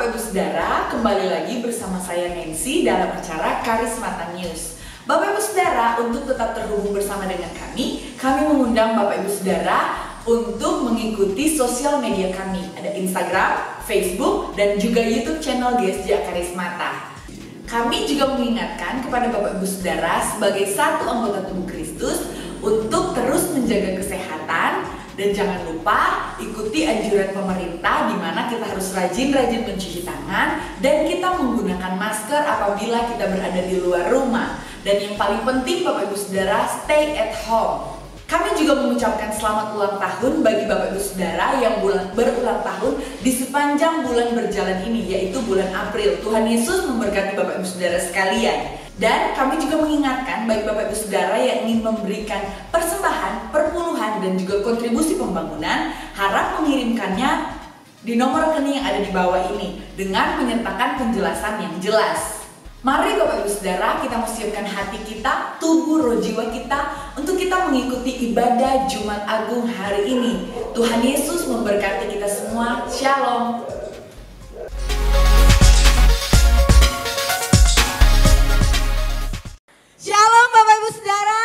Bapak Ibu Saudara, kembali lagi bersama saya Nancy dalam acara Karismata News. Bapak Ibu Saudara, untuk tetap terhubung bersama dengan kami mengundang Bapak Ibu Saudara untuk mengikuti sosial media kami. Ada Instagram, Facebook, dan juga YouTube channel GSJ Karismata. Kami juga mengingatkan kepada Bapak Ibu Saudara sebagai satu anggota tubuh Kristus untuk terus menjaga kesehatan. Dan jangan lupa ikuti anjuran pemerintah di mana kita harus rajin-rajin mencuci tangan dan kita menggunakan masker apabila kita berada di luar rumah. Dan yang paling penting Bapak Ibu Saudara, stay at home. Kami juga mengucapkan selamat ulang tahun bagi Bapak Ibu Saudara yang berulang tahun di sepanjang bulan berjalan ini, yaitu bulan April. Tuhan Yesus memberkati Bapak Ibu Saudara sekalian. Dan kami juga mengingatkan bagi Bapak Ibu Saudara yang ingin memberikan persembahan, perpuluhan, dan juga kontribusi pembangunan, harap mengirimkannya di nomor rekening yang ada di bawah ini dengan menyertakan penjelasan yang jelas. Mari Bapak Ibu Saudara, kita mempersiapkan hati kita, tubuh, roh, jiwa kita untuk kita mengikuti ibadah Jumat Agung hari ini. Tuhan Yesus memberkati kita semua. Shalom. Shalom Bapak Ibu Saudara.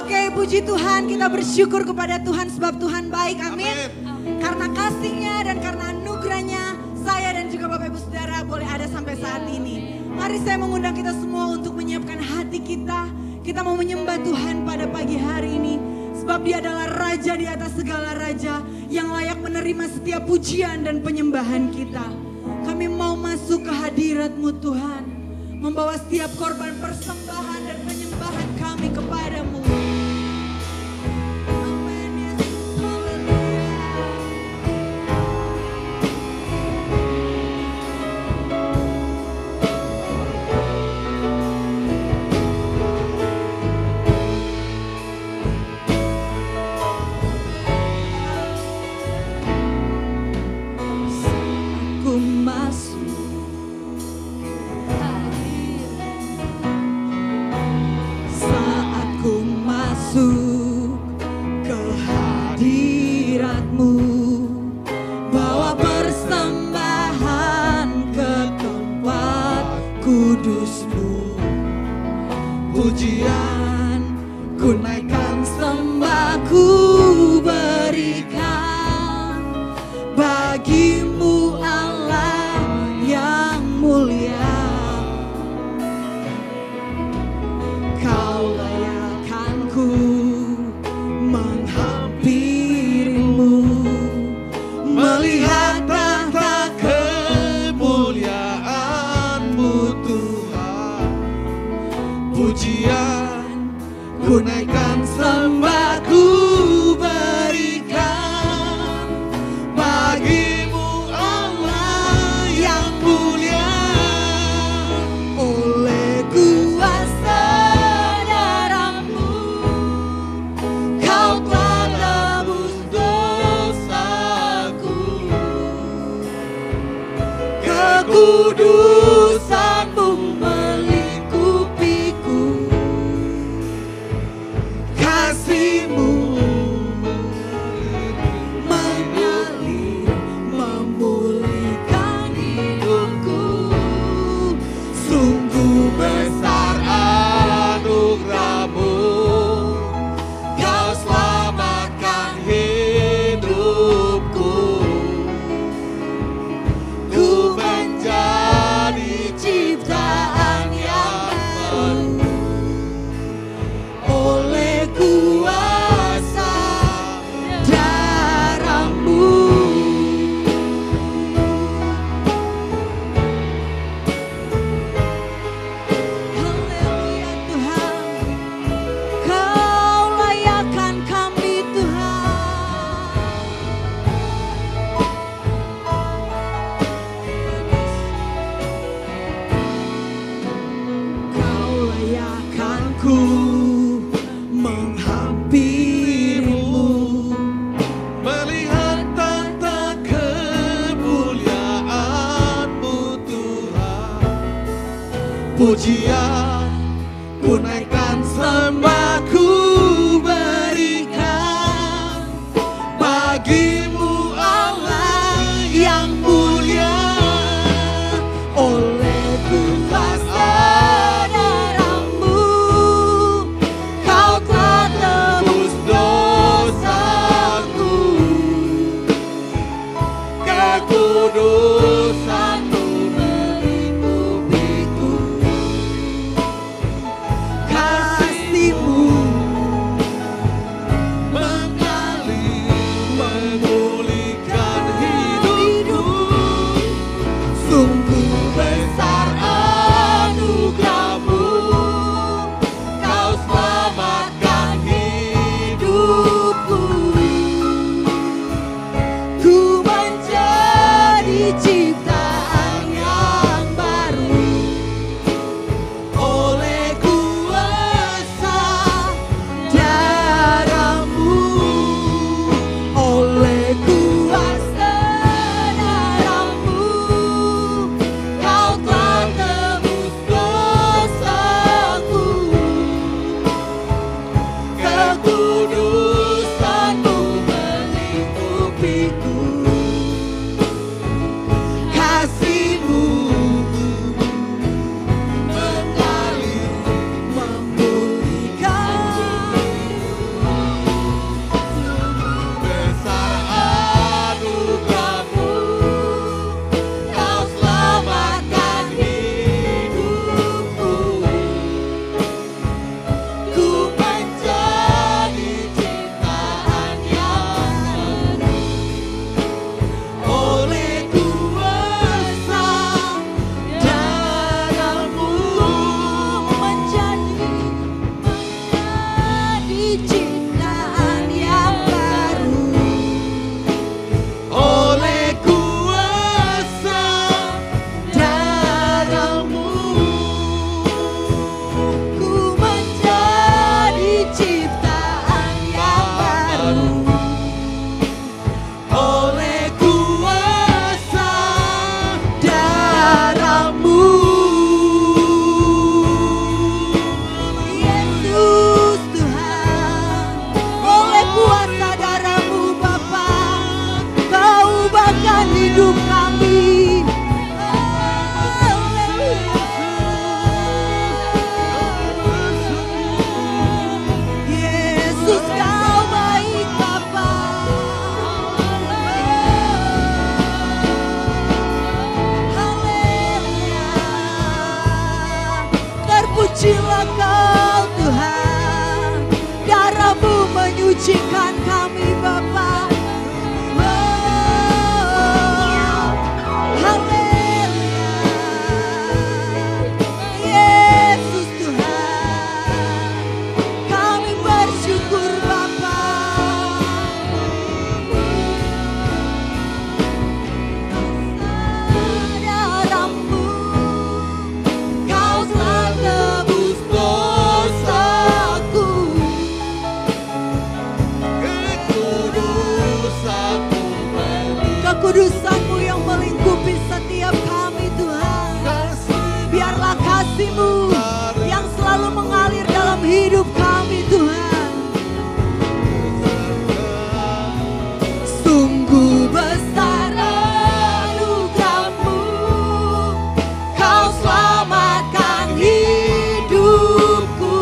Oke, puji Tuhan, kita bersyukur kepada Tuhan sebab Tuhan baik, amin. Karena kasih-Nya dan karena anugerah-Nya, saya dan juga Bapak Ibu Saudara boleh ada sampai saat ini. Mari saya mengundang kita semua untuk menyiapkan hati kita. Kita mau menyembah Tuhan pada pagi hari ini. Sebab Dia adalah Raja di atas segala Raja yang layak menerima setiap pujian dan penyembahan kita. Kami mau masuk ke hadirat-Mu Tuhan. Membawa setiap korban persembahan dan penyembahan kami kepadamu. Amin, Yesus. Haleluya. Aku masuk ke hadirat-Mu, bawa persembahan ke tempat kudus-Mu. Pujian ku naikkan, sembah ku berikan bagi-Mu Allah yang mulia. Kau layakkanku menghampirimu, melihat tahta kemuliaan-Mu Tuhan. Pujian ku naikkan, sembah ku berikan bagi-Mu Allah yang mulia. Oleh kuasa darah-Mu Kau telah tebus dosaku. Kekudusan-Mu melingkupiku, kasih-Mu mengalir, memulihkan hidupku. Sungguh besar anugerah-Mu, Kau selamatkan hidupku. Ku menjadi menyucikan kami Bapa. Haleluya. Yesus Tuhan, kami bersyukur Bapa. Darah-Mu Kau telah tebus dosaku. Kekudusan-Mu yang melingkupi setiap kami Tuhan. Biarlah kasih-Mu yang selalu mengalir dalam hidup kami Tuhan. Sungguh besar anugerah-Mu, Kau selamatkan hidupku.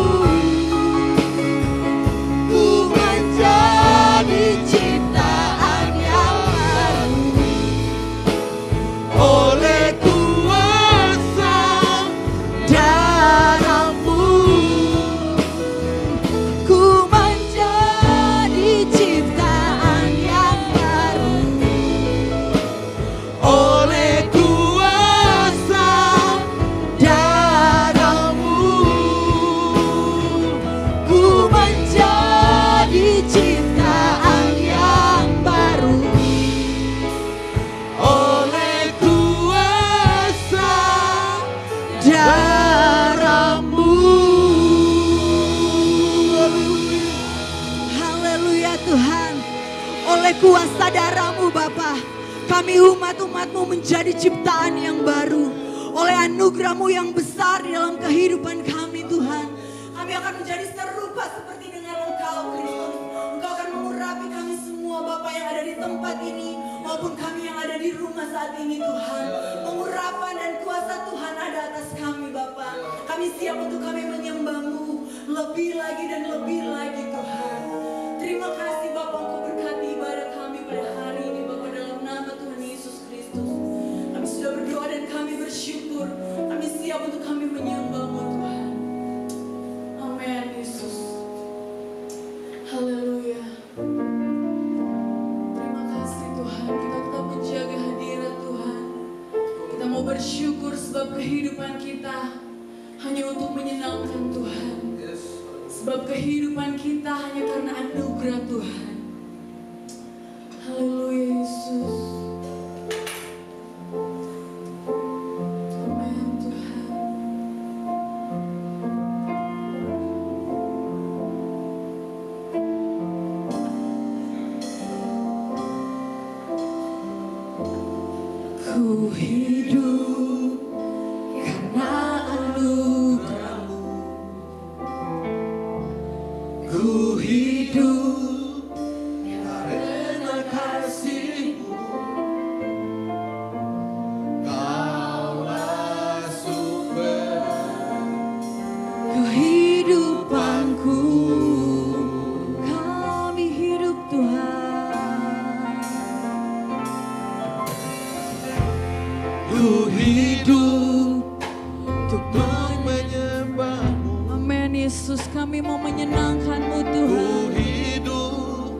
Ku menjadi ciptaan yang baru oleh kuasa darah-Mu. Ku menjadi ciptaan yang baru oleh kuasa darah-Mu. Ku menjadi ciptaan yang baru oleh kuasa darah-Mu. Haleluya Tuhan. Oleh kuasa darah-Mu Bapa, kami umat-umat-Mu menjadi ciptaan yang baru. Oleh anugerah-Mu yang besar di dalam kehidupan kami Tuhan, kami akan menjadi serupa seperti dengan Engkau Kristus. Engkau akan mengurapi kami semua Bapa yang ada di tempat ini maupun kami yang ada di rumah saat ini Tuhan. Pengurapan dan kuasa Tuhan ada atas kami Bapa. Kami siap untuk kami menyembah-Mu lebih lagi dan lebih lagi Tuhan. Terima kasih Bapa, Engkau berkati ibadah kami pada hari ini Bapa, dalam nama Tuhan Yesus Kristus. Kami sudah berdoa dan kami bersyukur. Kami siap untuk kami menyembah-Mu Tuhan. Amin Yesus. Haleluya. Terima kasih Tuhan. Kita tetap menjaga hadirat Tuhan. Kita mau bersyukur sebab kehidupan kita hanya untuk menyenangkan Tuhan. Sebab kehidupan kita hanya karena anugerah Tuhan. Haleluya Yesus. Amin Tuhan. Ku hidup karena anugerah-Mu. Ku hidup karena kasih-Mu. Kaulah sumber kehidupanku. Kami hidup Tuhan. Ku hidup untuk menyembah-Mu. Amin Yesus, kami mau menyenangkan-Mu Tuhan. Ku hidup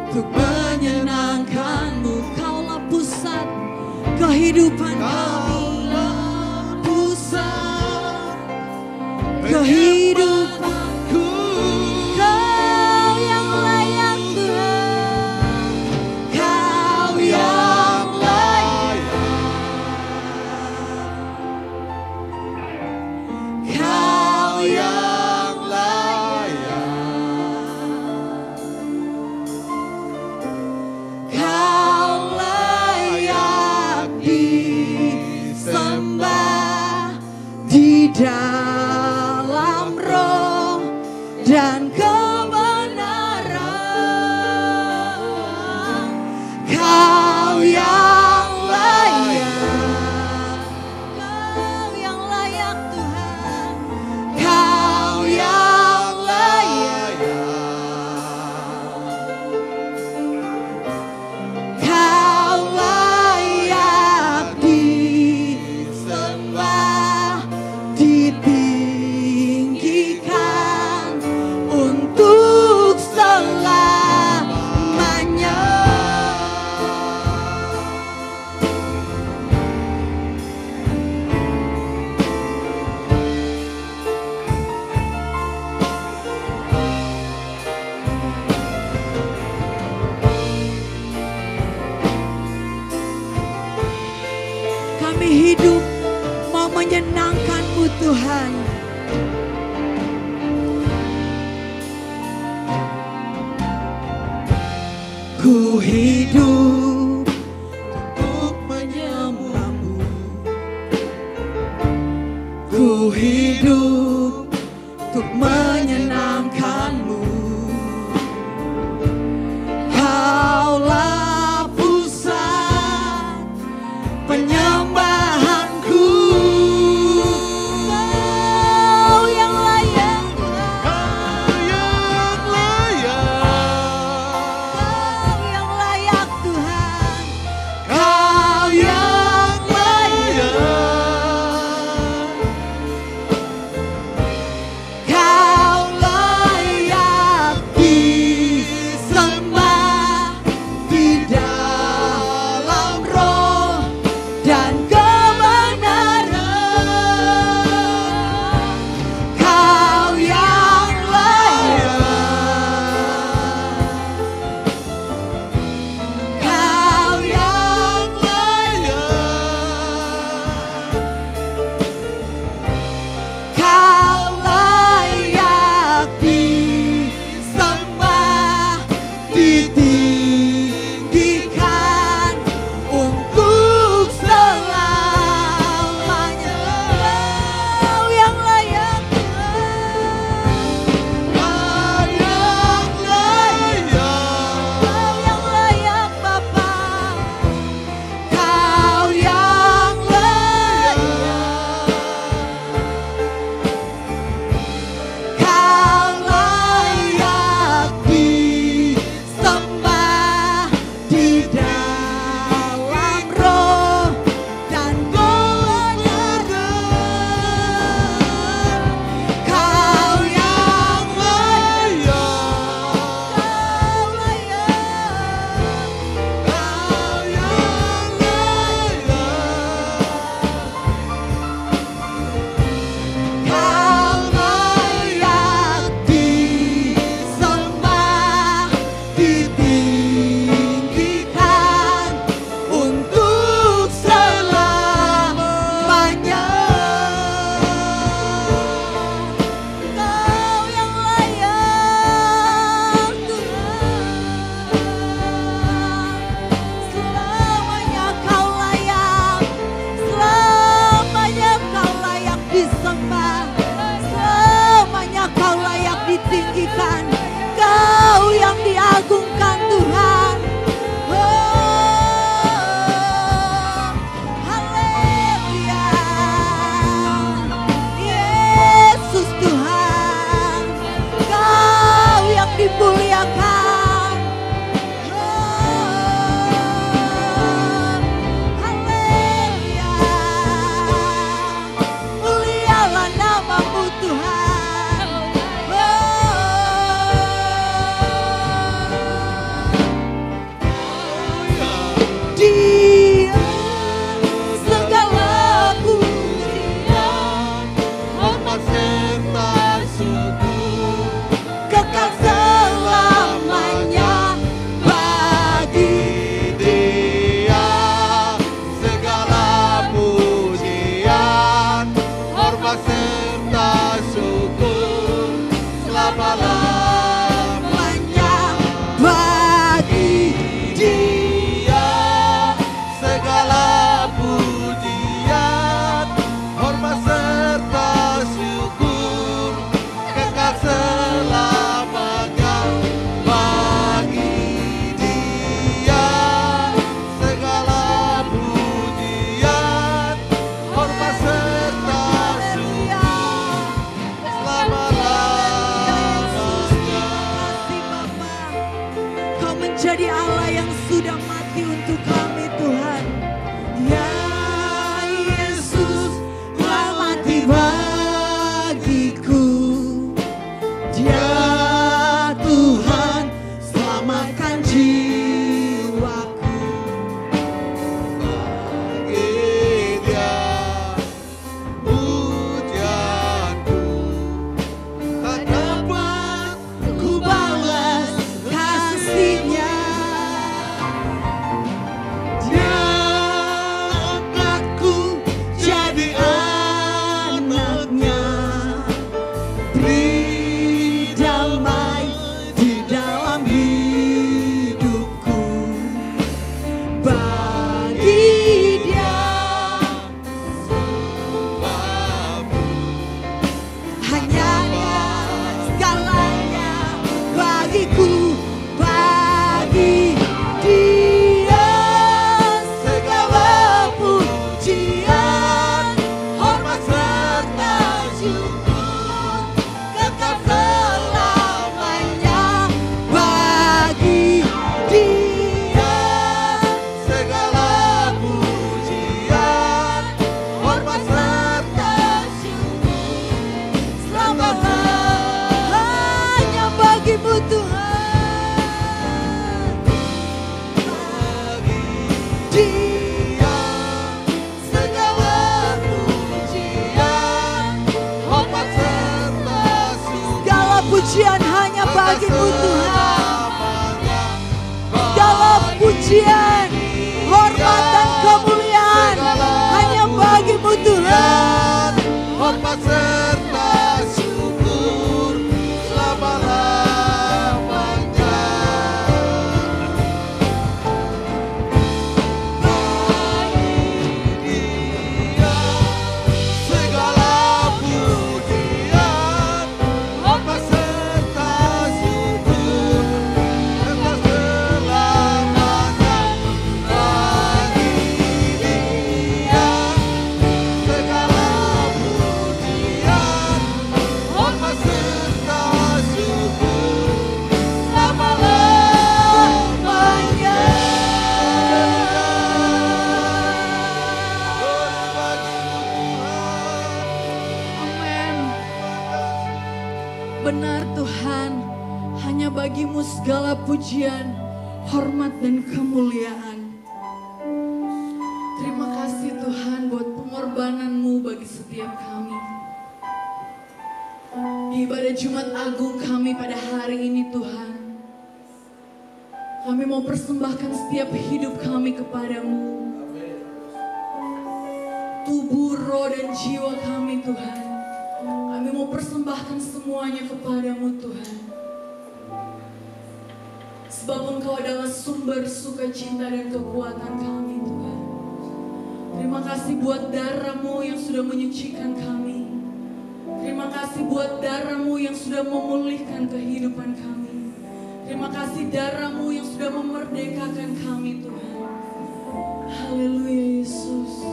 untuk menyenangkan-Mu. Kaulah pusat kehidupan kami. Pusat kehidupanku. Kau yang layak Tuhan. Kau yang layak. Kau yang layak. Kau layak disembah. Ku hidup untuk menyembahmu, ku hidup untuk menyenangkanmu. Kaulah pusat penyembahanku. Kau yang layak, Kau yang layak Tuhan, Kau yang layak, Kau layak disembah di dalam roh dan kebenaran. Kau yang layak, Kau yang layak, Kau layak disembah, ditinggikan untuk selamanya. Kau yang layak, Kau yang layak Bapa, Kau yang layak, Kau layak disembah di dalam roh dan kebenaran. Kau yang layak, Kau layak, Kau yang layak, Kau layak disembah, ditinggikan untuk selamanya. Kau yang layak Tuhan, selamanya Kau layak, selamanya Kau layak disembah, selamanya Kau layak ditinggikan. Kau yang diagungkan Tuhan. Oh, haleluya. Yesus Tuhan, Kau yang dimuliakan. Oh, haleluya. Mulialah nama-Mu Tuhan. Dia segala pujian, hormat serta syukur, kekal selamanya bagi Dia segala pujian, hormat serta syukur selama-lamanya. bagi Dia segala pujian, hormat serta syukur kekal selamanya. Bagi Dia segala pujian, hormat serta syukur selama-lamanya. kasih Bapa. Kau menjadi Allah yang sudah mati untuk kami Tuhan. Ya Yesus telah mati bagiku. Dia Tuhan selamatkan jiwaku. Bagi Dia pujianku tak dapat Ku balas kasih-Nya. Tuhan. Dia segala pujian, hormat serta syukur. segala pujian hanya bagimu Tuhan. Segala pujian, hormat dan kemuliaan hanya bagimu Tuhan. Hormat serta syukur selama-lamanya. Dia segala pujian, hormat serta syukur selamanya. Bagi Dia segala pujian, hormat serta syukur selama-lamanya. Glory bagimu Tuhan. Amin. Benar Tuhan, hanya bagimu segala pujian, hormat dan kemuliaan. Terima kasih Tuhan buat pengorbananmu bagi setiap kami. Di ibadah Jumat Agung kami pada hari ini Tuhan, kami mau persembahkan setiap hidup kami kepadamu. Tubuh, roh, dan jiwa kami Tuhan, kami mau persembahkan semuanya kepadamu Tuhan. Sebab Engkau adalah sumber sukacita dan kekuatan kami Tuhan. Terima kasih buat darah-Mu yang sudah menyucikan kami. Terima kasih buat darah-Mu yang sudah memulihkan kehidupan kami. Terima kasih darah-Mu yang sudah memerdekakan kami Tuhan. Haleluya Yesus.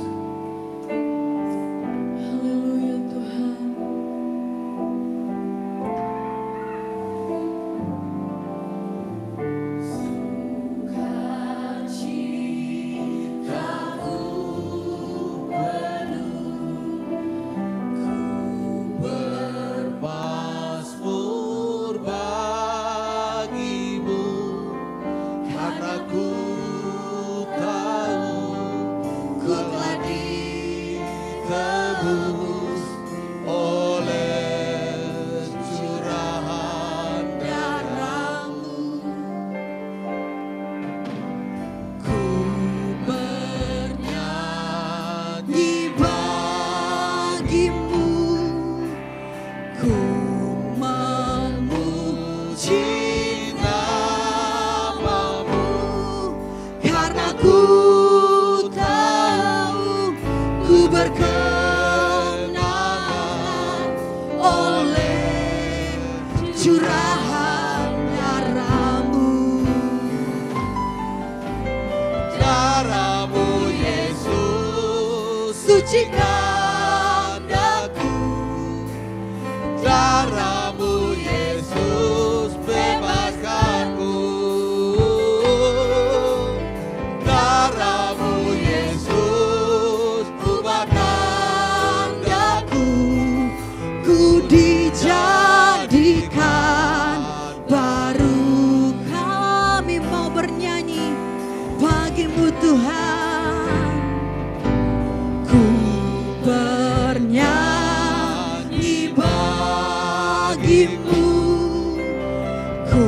Haleluya Tuhan. Bermasmur bagimu, karena ku tahu ku telah ditebus oleh curahan darah-Mu. Ku bernyanyi Bagimu ku memuji namamu, karena ku tahu ku berkenan oleh curahan darah-Mu. darah-Mu Yesus Sucikan aku, darah-Mu Yesus bebaskanku, darah-Mu Yesus ubahkan daku, ku dijadikan baru. Kami mau bernyanyi bagimu Tuhan. Ku bernyanyi bagimu, ku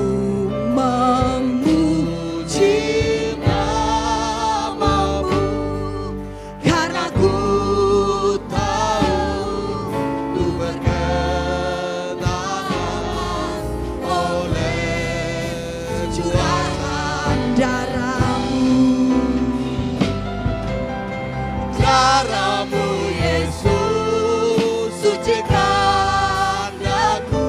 memuji namamu, karena ku tahu ku berkenan oleh curahan darah-Mu. darah-Mu Yesus sucikan aku,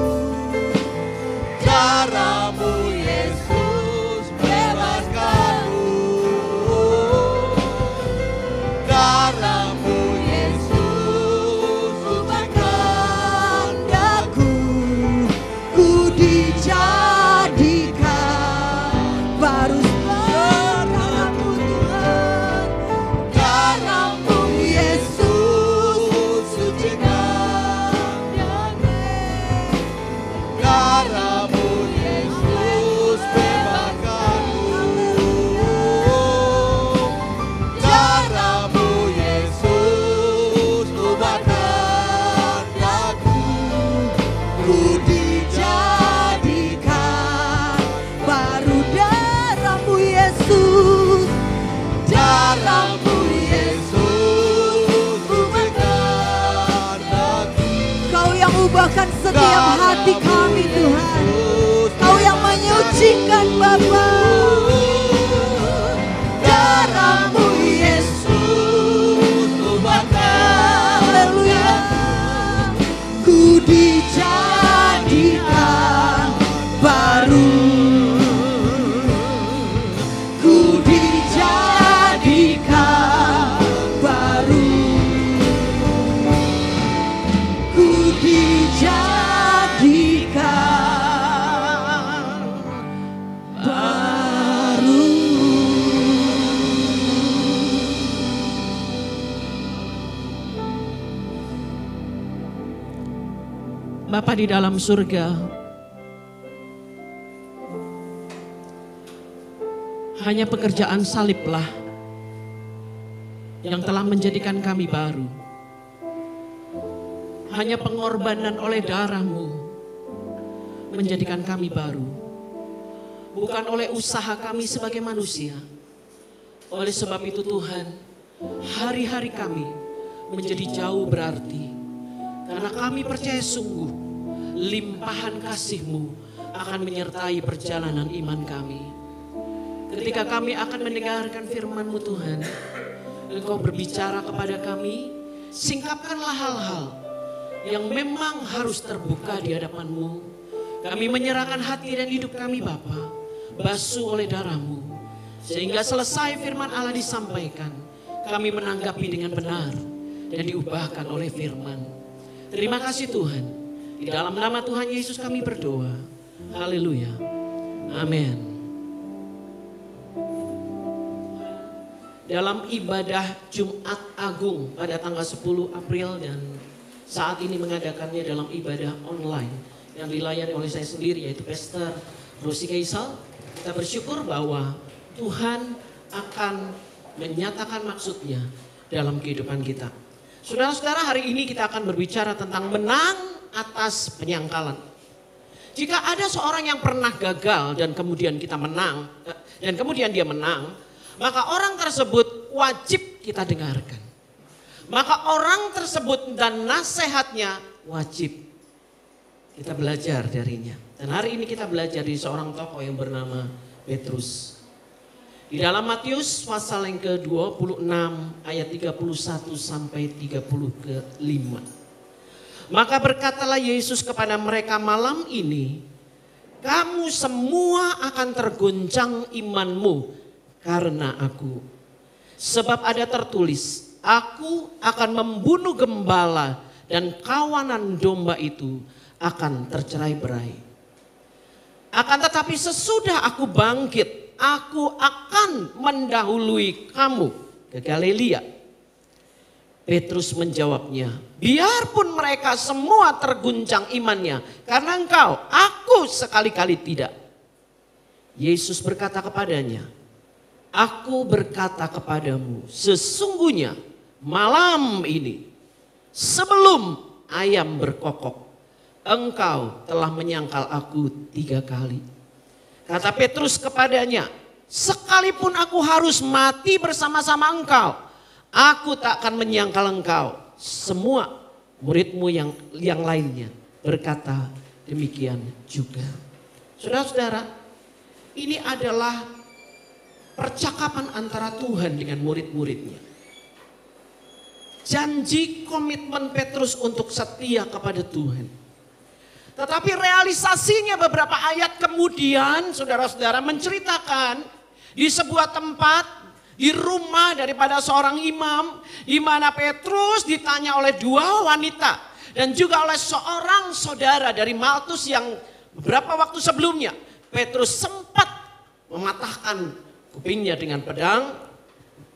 darah-Mu Yesus bebaskanku, darah-Mu Yesus Sucikan daku, ku dijadikan baru. hati kami Tuhan. Kau yang menyucikan Bapa. Darahmu Yesus ubahkan. Haleluya. Ku dijadikan baru. Ku dijadikan baru. Ku dijadikan baru. Bapa di dalam surga, hanya pekerjaan saliblah yang telah menjadikan kami baru. Hanya pengorbanan oleh darah-Mu menjadikan kami baru. Bukan oleh usaha kami sebagai manusia. Oleh sebab itu Tuhan, hari-hari kami menjadi jauh berarti. Karena kami percaya sungguh limpahan kasih-Mu akan menyertai perjalanan iman kami. Ketika kami akan mendengarkan firman-Mu Tuhan, Engkau berbicara kepada kami, singkapkanlah hal-hal yang memang harus terbuka di hadapan-Mu. Kami menyerahkan hati dan hidup kami Bapa, basuh oleh darah-Mu. Sehingga selesai firman Allah disampaikan, kami menanggapi dengan benar dan diubahkan oleh firman. Terima kasih Tuhan. Di dalam nama Tuhan Yesus kami berdoa. Haleluya. Amin. Dalam ibadah Jumat Agung pada tanggal 10 April dan saat ini mengadakannya dalam ibadah online yang dilayani oleh saya sendiri yaitu Pastor Rosi Kaisal. Kita bersyukur bahwa Tuhan akan menyatakan maksudnya dalam kehidupan kita. Saudara-saudara, hari ini kita akan berbicara tentang menang atas penyangkalan. Jika ada seorang yang pernah gagal dan kemudian kita menang, dan kemudian dia menang, maka orang tersebut wajib kita dengarkan. Maka orang tersebut dan nasihatnya wajib kita belajar darinya. Dan hari ini kita belajar dari seorang tokoh yang bernama Petrus. Di dalam Matius pasal yang ke-26 ayat 31 sampai 35. Maka berkatalah Yesus kepada mereka, malam ini kamu semua akan tergoncang imanmu karena aku. Sebab ada tertulis, aku akan membunuh gembala dan kawanan domba itu akan tercerai-berai. Akan tetapi sesudah aku bangkit, aku akan mendahului kamu ke Galilea. Petrus menjawabnya, biarpun mereka semua terguncang imannya karena engkau, aku sekali-kali tidak. Yesus berkata kepadanya, aku berkata kepadamu, sesungguhnya malam ini sebelum ayam berkokok, engkau telah menyangkal aku 3 kali. Kata Petrus kepadanya, sekalipun aku harus mati bersama-sama engkau, aku tak akan menyangkal engkau. Semua murid-Mu yang lainnya berkata demikian juga. Saudara-saudara, ini adalah percakapan antara Tuhan dengan murid-muridnya. Janji komitmen Petrus untuk setia kepada Tuhan. Tetapi realisasinya beberapa ayat kemudian saudara-saudara menceritakan di sebuah tempat, di rumah daripada seorang imam, di mana Petrus ditanya oleh 2 wanita dan juga oleh seorang saudara dari Maltus yang beberapa waktu sebelumnya Petrus sempat mematahkan kupingnya dengan pedang.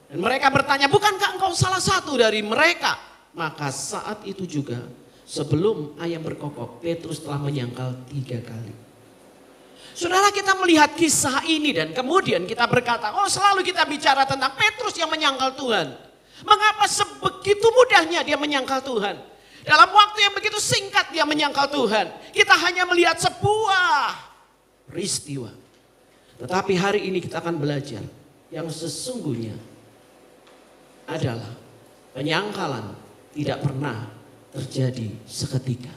Dan mereka bertanya, bukankah engkau salah satu dari mereka? Maka saat itu juga sebelum ayam berkokok, Petrus telah menyangkal 3 kali. Saudara, kita melihat kisah ini dan kemudian kita berkata, oh selalu kita bicara tentang Petrus yang menyangkal Tuhan. Mengapa sebegitu mudahnya dia menyangkal Tuhan? Dalam waktu yang begitu singkat dia menyangkal Tuhan. Kita hanya melihat sebuah peristiwa. Tetapi hari ini kita akan belajar yang sesungguhnya adalah penyangkalan tidak pernah terjadi seketika.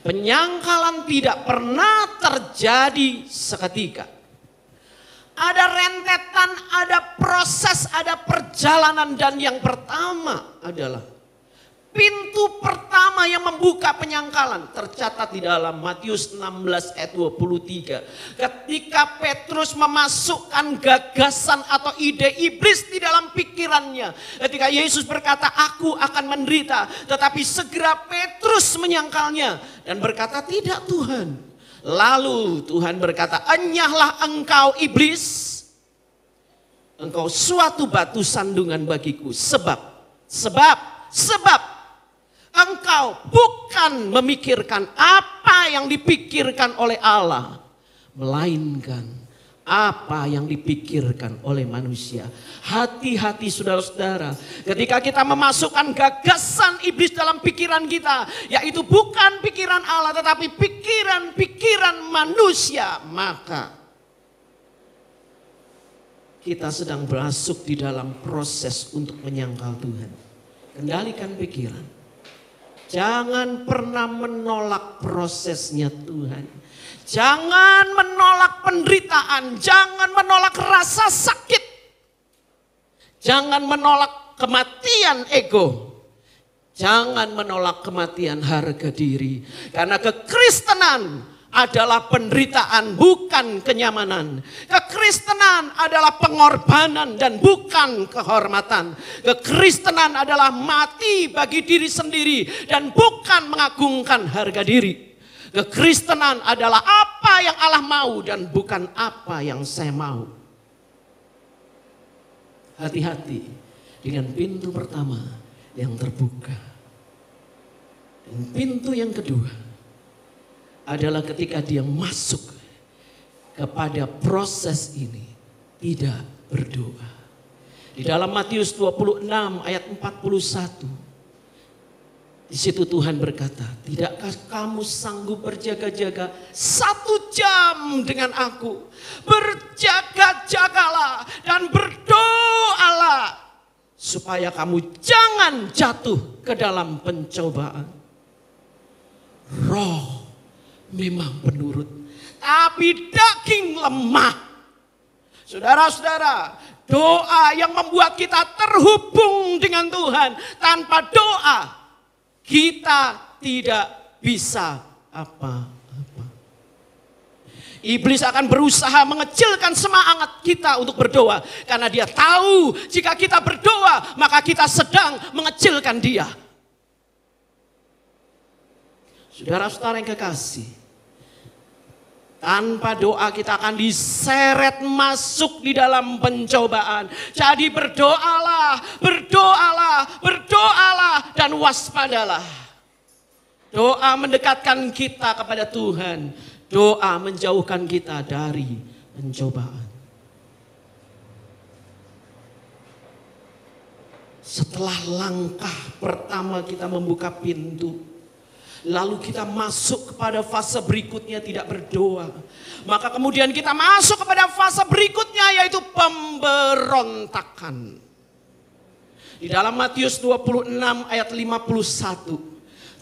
Penyangkalan tidak pernah terjadi seketika. Ada rentetan, ada proses, ada perjalanan, dan yang pertama adalah pintu pertama yang membuka penyangkalan tercatat di dalam Matius 16 ayat 23. Ketika Petrus memasukkan gagasan atau ide iblis di dalam pikirannya. Ketika Yesus berkata, aku akan menderita. Tetapi segera Petrus menyangkalnya dan berkata, tidak Tuhan. Lalu Tuhan berkata, enyahlah engkau iblis. Engkau suatu batu sandungan bagiku. Sebab engkau bukan memikirkan apa yang dipikirkan oleh Allah, melainkan apa yang dipikirkan oleh manusia. Hati-hati saudara-saudara, ketika kita memasukkan gagasan iblis dalam pikiran kita, yaitu bukan pikiran Allah tetapi pikiran-pikiran manusia, maka kita sedang masuk di dalam proses untuk menyangkal Tuhan. Kendalikan pikiran. Jangan pernah menolak prosesnya Tuhan. Jangan menolak penderitaan. Jangan menolak rasa sakit. Jangan menolak kematian ego. Jangan menolak kematian harga diri. Karena kekristenan adalah penderitaan, bukan kenyamanan. Kekristenan adalah pengorbanan dan bukan kehormatan. Kekristenan adalah mati bagi diri sendiri dan bukan mengagungkan harga diri. Kekristenan adalah apa yang Allah mau dan bukan apa yang saya mau. Hati-hati dengan pintu pertama yang terbuka. Dan pintu yang kedua adalah ketika dia masuk kepada proses ini tidak berdoa. Di dalam Matius 26 ayat 41. Di situ Tuhan berkata, tidakkah kamu sanggup berjaga-jaga 1 jam dengan aku? Berjaga-jagalah dan berdoalah supaya kamu jangan jatuh ke dalam pencobaan. Roh memang penurut, tapi daging lemah. Saudara-saudara, doa yang membuat kita terhubung dengan Tuhan. Tanpa doa kita tidak bisa apa-apa. Iblis akan berusaha mengecilkan semangat kita untuk berdoa. Karena dia tahu jika kita berdoa maka kita sedang mengecilkan dia. Saudara-saudara yang kekasih, tanpa doa kita akan diseret masuk di dalam pencobaan. Jadi berdoalah dan waspadalah. Doa mendekatkan kita kepada Tuhan. Doa menjauhkan kita dari pencobaan. Setelah langkah pertama kita membuka pintu, lalu kita masuk kepada fase berikutnya tidak berdoa. Maka kemudian kita masuk kepada fase berikutnya yaitu pemberontakan. Di dalam Matius 26 ayat 51.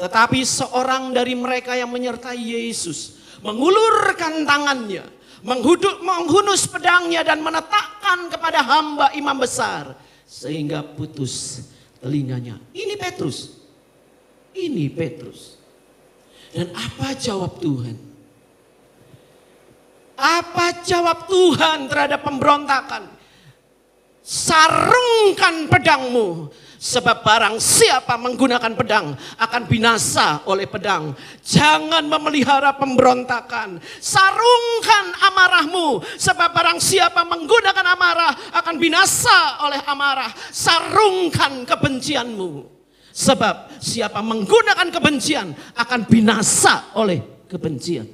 Tetapi seorang dari mereka yang menyertai Yesus mengulurkan tangannya, menghunus pedangnya dan menetapkan kepada hamba imam besar. Sehingga putus telinganya. Ini Petrus. Dan apa jawab Tuhan? Apa jawab Tuhan terhadap pemberontakan? Sarungkan pedangmu, sebab barang siapa menggunakan pedang akan binasa oleh pedang. Jangan memelihara pemberontakan. Sarungkan amarahmu, sebab barang siapa menggunakan amarah akan binasa oleh amarah. Sarungkan kebencianmu, sebab siapa menggunakan kebencian akan binasa oleh kebencian.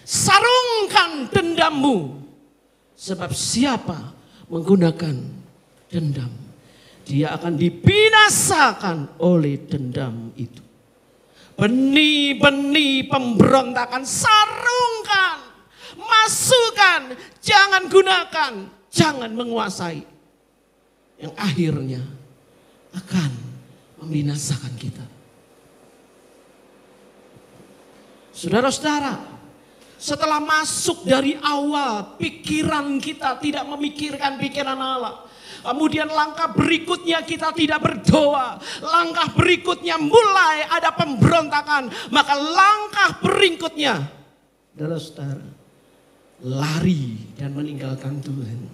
Sarungkan dendammu, sebab siapa menggunakan dendam, dia akan dibinasakan oleh dendam itu. Benih-benih pemberontakan sarungkan, masukkan, jangan gunakan, jangan menguasai. Yang akhirnya akan membinasakan kita. Saudara-saudara, setelah masuk dari awal, pikiran kita tidak memikirkan pikiran Allah. Kemudian langkah berikutnya kita tidak berdoa. Langkah berikutnya mulai ada pemberontakan. Maka langkah berikutnya adalah saudara, lari dan meninggalkan Tuhan.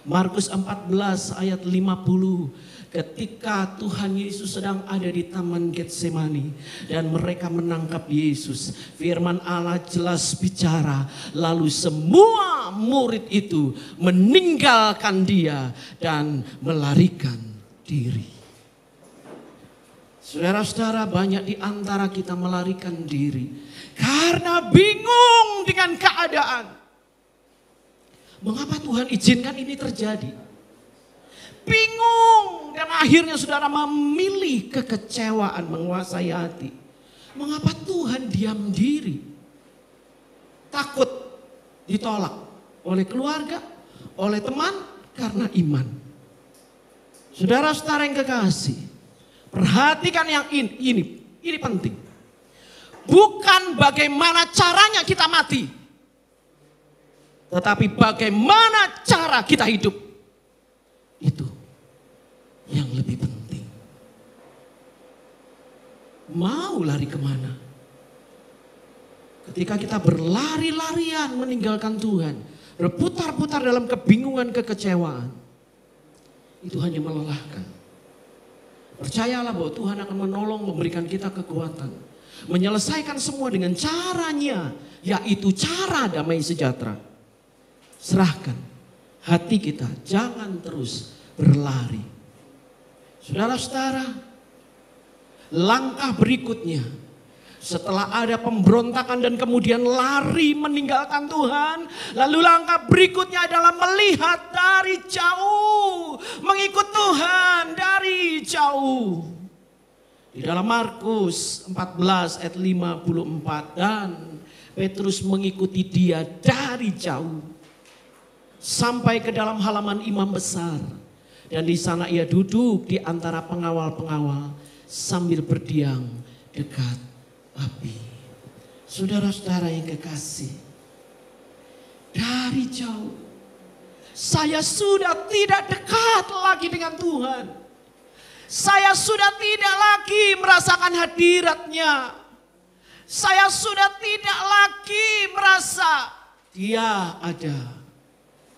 Markus 14 ayat 50. Ketika Tuhan Yesus sedang ada di Taman Getsemani dan mereka menangkap Yesus, firman Allah jelas bicara, lalu semua murid itu meninggalkan dia dan melarikan diri. Saudara-saudara, banyak di antara kita melarikan diri karena bingung dengan keadaan. Mengapa Tuhan izinkan ini terjadi? Bingung dan akhirnya saudara memilih kekecewaan menguasai hati. Mengapa Tuhan diam diri? Takut ditolak oleh keluarga, oleh teman, karena iman. Saudara-saudara yang kekasih, perhatikan yang ini penting. Bukan bagaimana caranya kita mati, tetapi bagaimana cara kita hidup. Itu yang lebih penting. Mau lari kemana? Ketika kita berlari-larian meninggalkan Tuhan, berputar-putar dalam kebingungan, kekecewaan, itu hanya melelahkan. Percayalah bahwa Tuhan akan menolong, memberikan kita kekuatan, menyelesaikan semua dengan caranya, yaitu cara damai sejahtera. Serahkan hati kita, jangan terus berlari. Saudara-saudara, langkah berikutnya setelah ada pemberontakan dan kemudian lari meninggalkan Tuhan, lalu langkah berikutnya adalah melihat dari jauh, mengikut Tuhan dari jauh. Di dalam Markus 14 ayat 54, dan Petrus mengikuti dia dari jauh sampai ke dalam halaman imam besar. Dan di sana ia duduk di antara pengawal-pengawal sambil berdiam dekat api. Saudara-saudara yang kekasih, dari jauh saya sudah tidak dekat lagi dengan Tuhan. Saya sudah tidak lagi merasakan hadiratnya. Saya sudah tidak lagi merasa dia ada.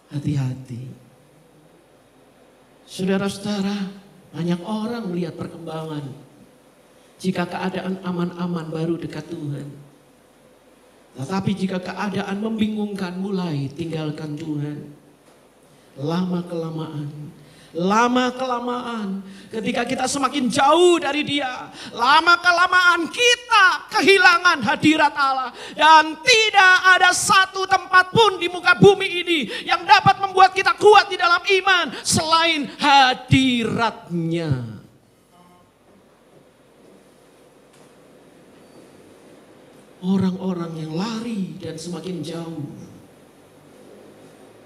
Hati-hati. Saudara-saudara, banyak orang melihat perkembangan. Jika keadaan aman-aman baru dekat Tuhan. Tetapi jika keadaan membingungkan, mulai tinggalkan Tuhan. Lama-kelamaan, ketika kita semakin jauh dari Dia, lama-kelamaan kita kehilangan hadirat Allah. Dan tidak ada satu tempat pun di muka bumi ini yang dapat membuat kita kuat di dalam iman selain hadirat-Nya. Orang-orang yang lari dan semakin jauh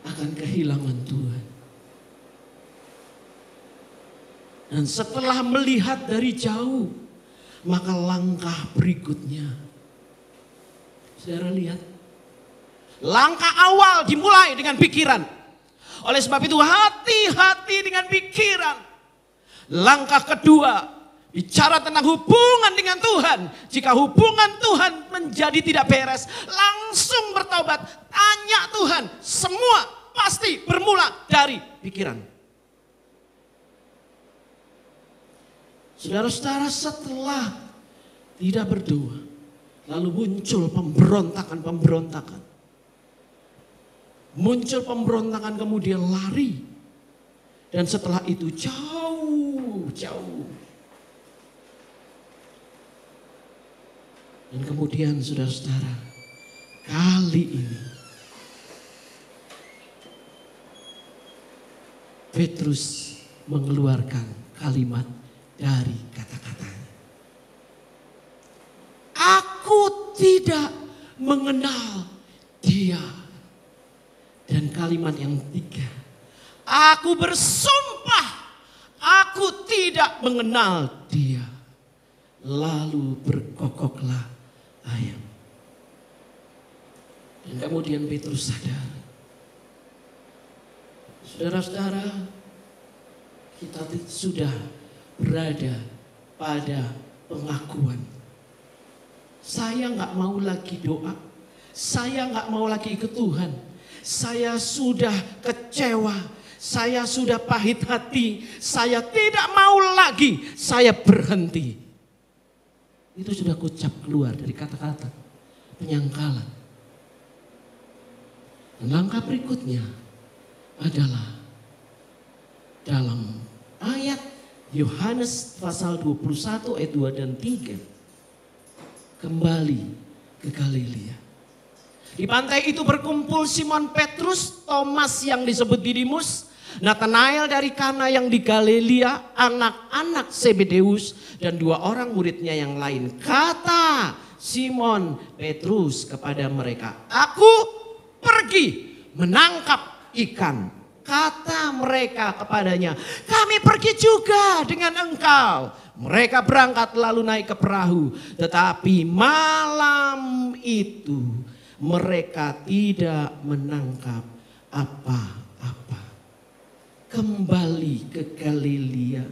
akan kehilangan Tuhan. Dan setelah melihat dari jauh, maka langkah berikutnya. Saudara lihat. Langkah awal dimulai dengan pikiran. Oleh sebab itu hati-hati dengan pikiran. Langkah kedua, bicara tentang hubungan dengan Tuhan. Jika hubungan Tuhan menjadi tidak beres, langsung bertobat. Tanya Tuhan, semua pasti bermula dari pikiran. Saudara-saudara, setelah tidak berdoa, lalu muncul pemberontakan. Muncul pemberontakan, kemudian lari. Dan setelah itu jauh. Dan kemudian saudara-saudara, kali ini Petrus mengeluarkan kalimat dari kata-katanya. Aku tidak mengenal dia. Dan kalimat yang ketiga, aku bersumpah aku tidak mengenal dia. Lalu berkokoklah ayam. Dan kemudian Petrus sadar. Saudara-saudara, kita sudah berada pada pengakuan. Saya nggak mau lagi doa. Saya nggak mau lagi ikut Tuhan. Saya sudah kecewa. Saya sudah pahit hati. Saya tidak mau lagi. Saya berhenti. Itu sudah kucap keluar dari kata-kata penyangkalan. Langkah berikutnya adalah dalam ayat Yohanes pasal 21 ayat 2 dan 3. Kembali ke Galilea. Di pantai itu berkumpul Simon Petrus, Thomas yang disebut Didimus, Nathanael dari Kana yang di Galilea, anak-anak Zebedeus, dan 2 orang muridnya yang lain. Kata Simon Petrus kepada mereka, "Aku pergi menangkap ikan." Kata mereka kepadanya, "Kami pergi juga dengan engkau." Mereka berangkat lalu naik ke perahu. Tetapi malam itu mereka tidak menangkap apa-apa. Kembali ke Galilea.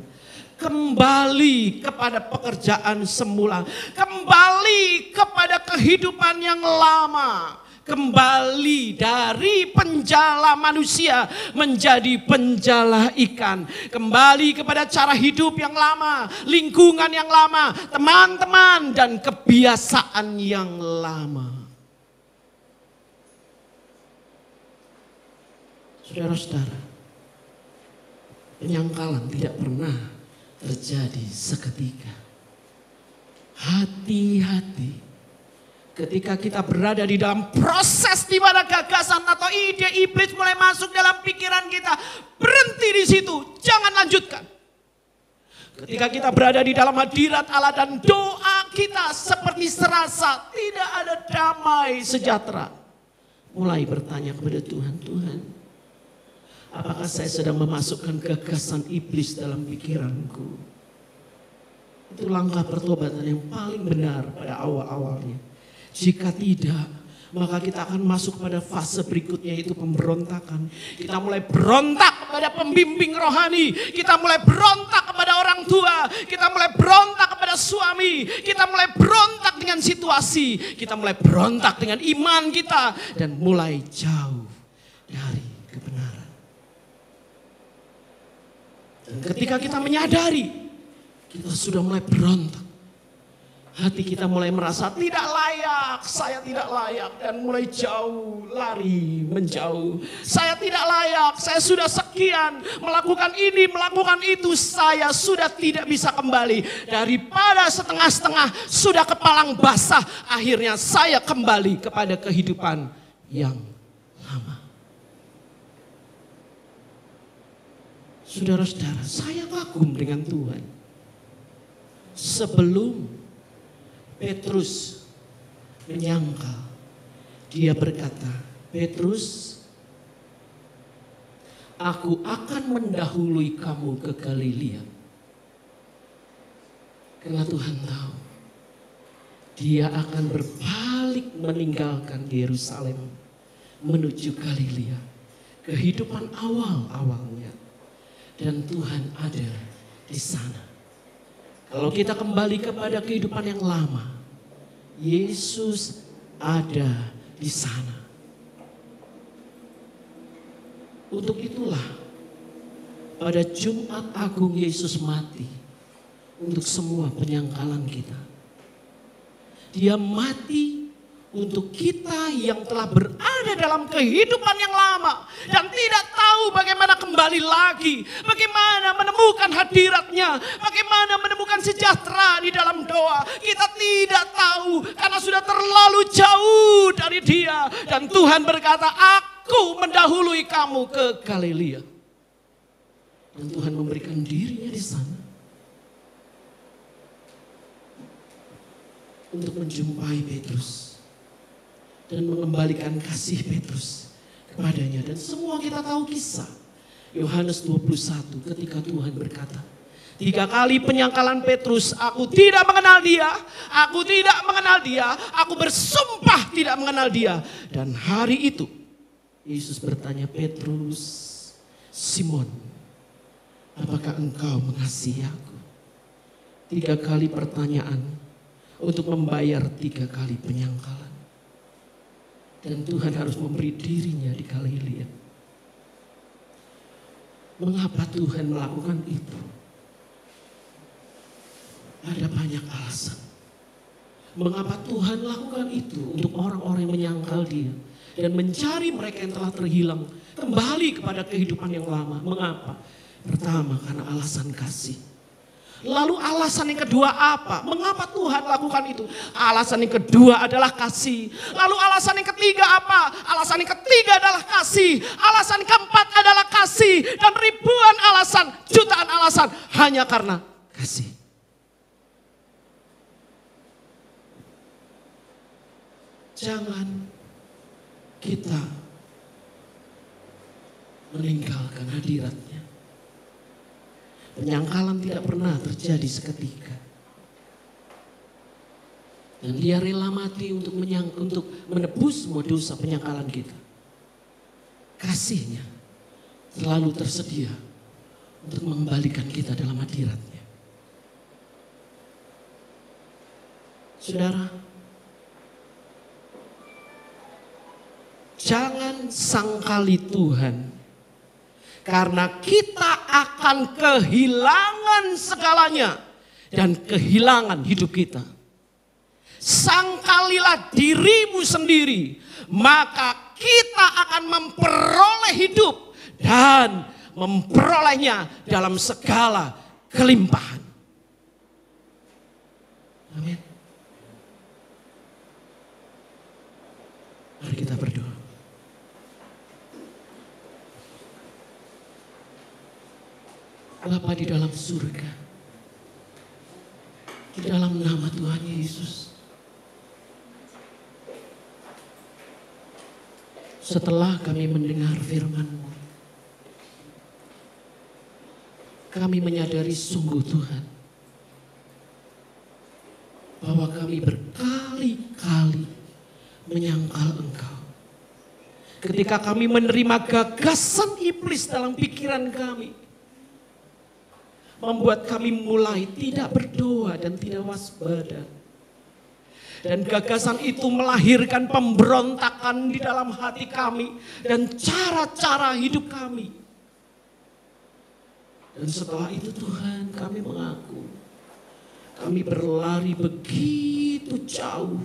Kembali kepada pekerjaan semula. Kembali kepada kehidupan yang lama. Kembali dari penjala manusia menjadi penjala ikan. Kembali kepada cara hidup yang lama, lingkungan yang lama, teman-teman dan kebiasaan yang lama. Saudara-saudara, penyangkalan tidak pernah terjadi seketika. Hati-hati. Ketika kita berada di dalam proses di mana gagasan atau ide iblis mulai masuk dalam pikiran kita, berhenti di situ, jangan lanjutkan. Ketika kita berada di dalam hadirat Allah dan doa kita seperti serasa tidak ada damai sejahtera, mulai bertanya kepada Tuhan, "Tuhan, apakah saya sedang memasukkan gagasan iblis dalam pikiranku?" Itu langkah pertobatan yang paling benar pada awal-awalnya. Jika tidak, maka kita akan masuk pada fase berikutnya, yaitu pemberontakan. Kita mulai berontak kepada pembimbing rohani. Kita mulai berontak kepada orang tua. Kita mulai berontak kepada suami. Kita mulai berontak dengan situasi. Kita mulai berontak dengan iman kita. Dan mulai jauh dari kebenaran. Dan ketika kita menyadari, kita sudah mulai berontak. Hati kita mulai merasa tidak layak, saya tidak layak, dan mulai jauh, lari menjauh. Saya tidak layak, saya sudah sekian, melakukan ini, melakukan itu, saya sudah tidak bisa kembali. Daripada setengah-setengah, sudah kepalang basah, akhirnya saya kembali kepada kehidupan yang lama. Saudara-saudara, saya kagum dengan Tuhan. Sebelum Petrus menyangkal, dia berkata, "Petrus, aku akan mendahului kamu ke Galilea." Karena Tuhan tahu dia akan berbalik meninggalkan Yerusalem menuju Galilea, kehidupan awal-awalnya, dan Tuhan ada di sana. Kalau kita kembali kepada kehidupan yang lama, Yesus ada di sana. Untuk itulah pada Jumat Agung Yesus mati untuk semua penyangkalan kita. Dia mati untuk kita yang telah berada dalam kehidupan yang lama dan tidak tahu bagaimana kembali lagi, bagaimana menemukan hadiratnya, bagaimana menemukan sejahtera di dalam doa. Kita tidak tahu karena sudah terlalu jauh dari Dia, dan Tuhan berkata, "Aku mendahului kamu ke Galilea." Dan Tuhan memberikan dirinya di sana untuk menjumpai Petrus dan mengembalikan kasih Petrus kepadanya. Dan semua kita tahu kisah Yohanes 21 ketika Tuhan berkata, 3 kali penyangkalan Petrus, aku tidak mengenal dia, aku tidak mengenal dia, aku bersumpah tidak mengenal dia. Dan hari itu Yesus bertanya, Petrus, Simon, apakah engkau mengasihi aku? 3 kali pertanyaan untuk membayar 3 kali penyangkalan. Dan Tuhan harus memberi dirinya di Galilea. Mengapa Tuhan melakukan itu? Ada banyak alasan. Mengapa Tuhan lakukan itu untuk orang-orang yang menyangkal dia dan mencari mereka yang telah terhilang kembali kepada kehidupan yang lama. Mengapa? Pertama, karena alasan kasih. Lalu alasan yang kedua apa? Mengapa Tuhan lakukan itu? Alasan yang kedua adalah kasih. Lalu alasan yang ketiga apa? Alasan yang ketiga adalah kasih. Alasan yang keempat adalah kasih. Dan ribuan alasan, jutaan alasan hanya karena kasih. Jangan kita meninggalkan hadiratnya. Penyangkalan tidak pernah terjadi seketika. Dan dia rela mati untuk menebus semua dosa penyangkalan kita. Kasihnya selalu tersedia untuk mengembalikan kita dalam hadiratnya. Saudara, jangan sangkali Tuhan karena kita akan kehilangan segalanya dan kehilangan hidup kita. Sangkalilah dirimu sendiri, maka kita akan memperoleh hidup dan memperolehnya dalam segala kelimpahan. Amin. Mari kita berdoa. Bapa di dalam surga, di dalam nama Tuhan Yesus, setelah kami mendengar firman-Mu, kami menyadari sungguh Tuhan, bahwa kami berkali-kali menyangkal Engkau. Ketika kami menerima gagasan iblis dalam pikiran kami, membuat kami mulai tidak berdoa dan tidak waspada. Dan gagasan itu melahirkan pemberontakan di dalam hati kami dan cara-cara hidup kami. Dan setelah itu Tuhan, kami mengaku kami berlari begitu jauh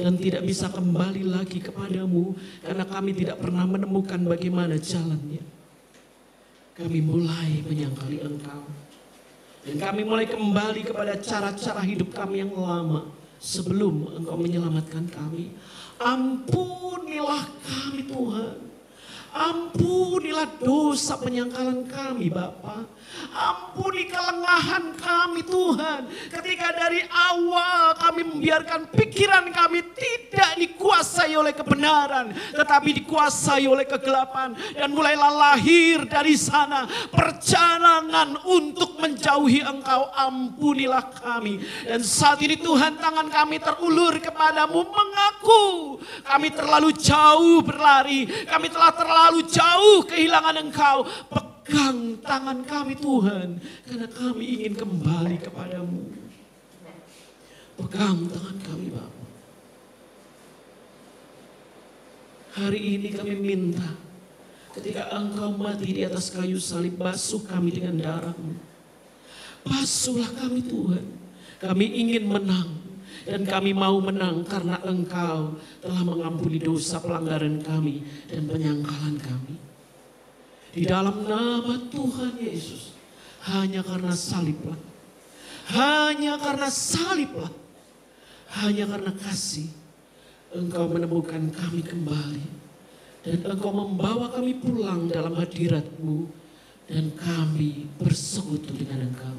dan tidak bisa kembali lagi kepadamu karena kami tidak pernah menemukan bagaimana jalannya. Kami mulai menyangkali Engkau. Dan kami mulai kembali kepada cara-cara hidup kami yang lama sebelum Engkau menyelamatkan kami. Ampunilah kami Tuhan. Ampunilah dosa penyangkalan kami Bapa. Ampuni kelengahan kami Tuhan. Ketika dari awal kami membiarkan pikiran kami tidak dikuasai oleh kebenaran, tetapi dikuasai oleh kegelapan. Dan mulailah lahir dari sana perjalanan untuk menjauhi Engkau. Ampunilah kami. Dan saat ini Tuhan, tangan kami terulur kepadamu mengaku kami terlalu jauh berlari. Kami telah terlalu jauh kehilangan Engkau. Pegang tangan kami Tuhan, karena kami ingin kembali kepadamu. Pegang tangan kami Bapa. Hari ini kami minta, ketika Engkau mati di atas kayu salib, basuh kami dengan darah-Mu. Basuhlah kami Tuhan. Kami ingin menang. Dan kami mau menang karena Engkau telah mengampuni dosa pelanggaran kami dan penyangkalan kami. Di dalam nama Tuhan Yesus, hanya karena saliblah, hanya karena saliblah, hanya karena kasih, Engkau menemukan kami kembali. Dan Engkau membawa kami pulang dalam hadirat-Mu, dan kami bersekutu dengan Engkau.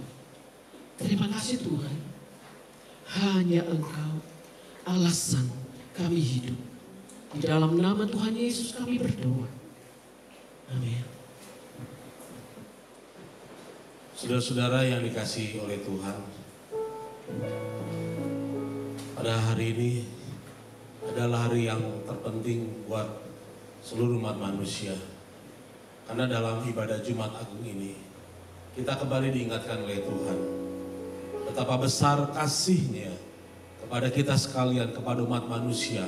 Terima kasih Tuhan. Hanya Engkau alasan kami hidup. Di dalam nama Tuhan Yesus kami berdoa. Amin. Saudara-saudara yang dikasihi oleh Tuhan, pada hari ini adalah hari yang terpenting buat seluruh umat manusia. Karena dalam ibadah Jumat Agung ini, kita kembali diingatkan oleh Tuhan betapa besar kasih-Nya kepada kita sekalian, kepada umat manusia,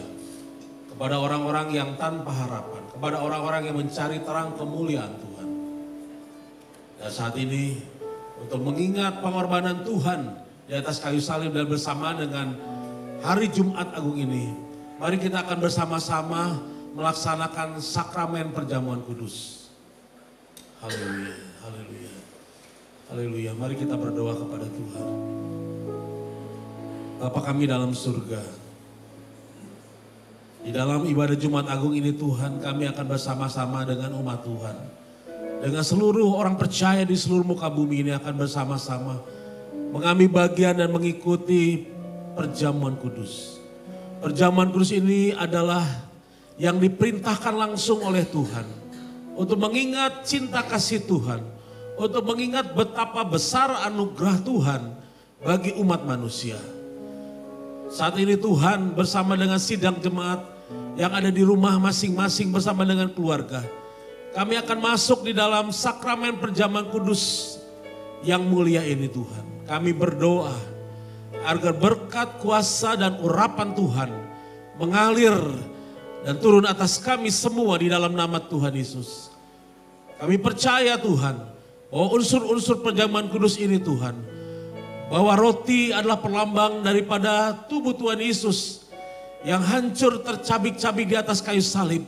kepada orang-orang yang tanpa harapan, kepada orang-orang yang mencari terang kemuliaan Tuhan. Dan saat ini, untuk mengingat pengorbanan Tuhan di atas kayu salib dan bersamaan dengan hari Jumat Agung ini, mari kita akan bersama-sama melaksanakan sakramen perjamuan kudus. Haleluya, haleluya, haleluya. Mari kita berdoa kepada Tuhan. Bapa kami dalam surga, di dalam ibadah Jumat Agung ini Tuhan, kami akan bersama-sama dengan umat Tuhan, dengan seluruh orang percaya di seluruh muka bumi ini akan bersama-sama mengambil bagian dan mengikuti perjamuan kudus. Perjamuan kudus ini adalah yang diperintahkan langsung oleh Tuhan untuk mengingat cinta kasih Tuhan, untuk mengingat betapa besar anugerah Tuhan bagi umat manusia. Saat ini Tuhan bersama dengan sidang jemaat yang ada di rumah masing-masing bersama dengan keluarga, kami akan masuk di dalam sakramen perjamuan kudus yang mulia ini Tuhan. Kami berdoa agar berkat, kuasa dan urapan Tuhan mengalir dan turun atas kami semua di dalam nama Tuhan Yesus. Kami percaya Tuhan bahwa unsur-unsur perjamuan kudus ini Tuhan, bahwa roti adalah perlambang daripada tubuh Tuhan Yesus yang hancur tercabik-cabik di atas kayu salib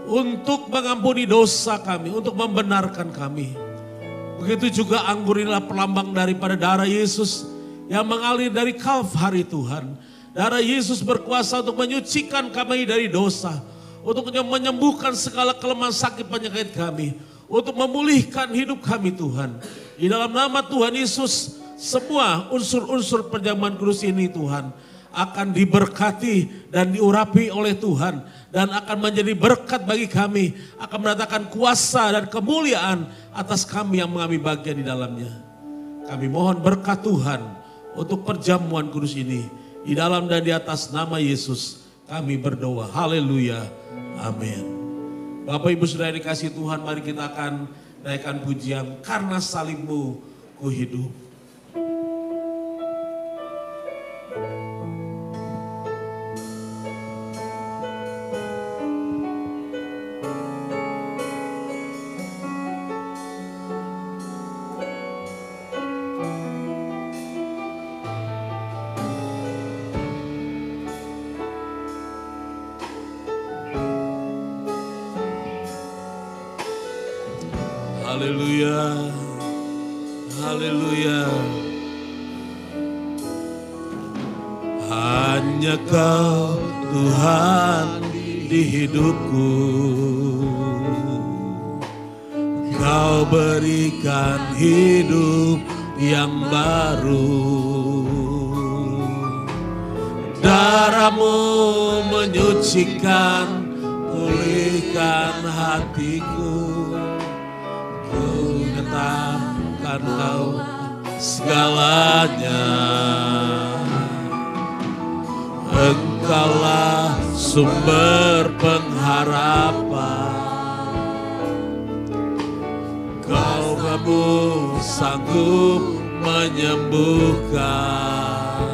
untuk mengampuni dosa kami, untuk membenarkan kami. Begitu juga anggur inilah perlambang daripada darah Yesus yang mengalir dari Kalvari Tuhan. Darah Yesus berkuasa untuk menyucikan kami dari dosa, untuk menyembuhkan segala kelemahan sakit penyakit kami, untuk memulihkan hidup kami Tuhan. Di dalam nama Tuhan Yesus, semua unsur-unsur perjamuan kudus ini Tuhan akan diberkati dan diurapi oleh Tuhan dan akan menjadi berkat bagi kami, akan mendatangkan kuasa dan kemuliaan atas kami yang mengambil bagian di dalamnya. Kami mohon berkat Tuhan untuk perjamuan kudus ini, di dalam dan di atas nama Yesus kami berdoa. Haleluya, amin. Bapak Ibu Saudara yang dikasihi Tuhan, mari kita akan naikkan pujian Karena Salibmu Ku Hidup. Haleluya, haleluya. Hanya Kau Tuhan di hidupku, Kau berikan hidup yang baru. Darah-Mu menyucikan, pulihkan hatiku. Katakan Kau segalanya, Engkaulah sumber pengharapan. Kau mampu sanggup menyembuhkan.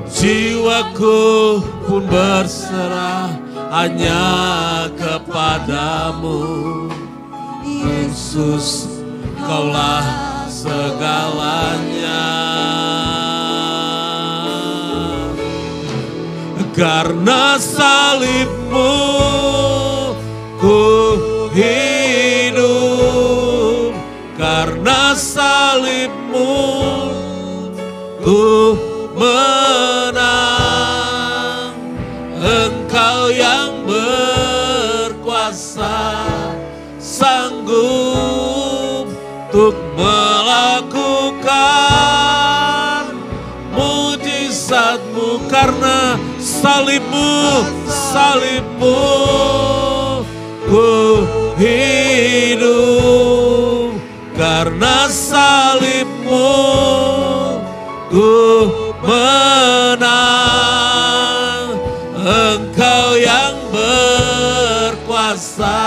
Jiwaku pun berserah hanya kepadamu. Yesus, Kaulah segalanya. Karena salib-Mu ku hidup, karena salib-Mu ku menang. Engkau yang berkuasa, sanggup untuk melakukan mujizat-Mu. Karena salib-Mu, salib-Mu ku hidup, karena salibmu ku menang. Engkau yang berkuasa,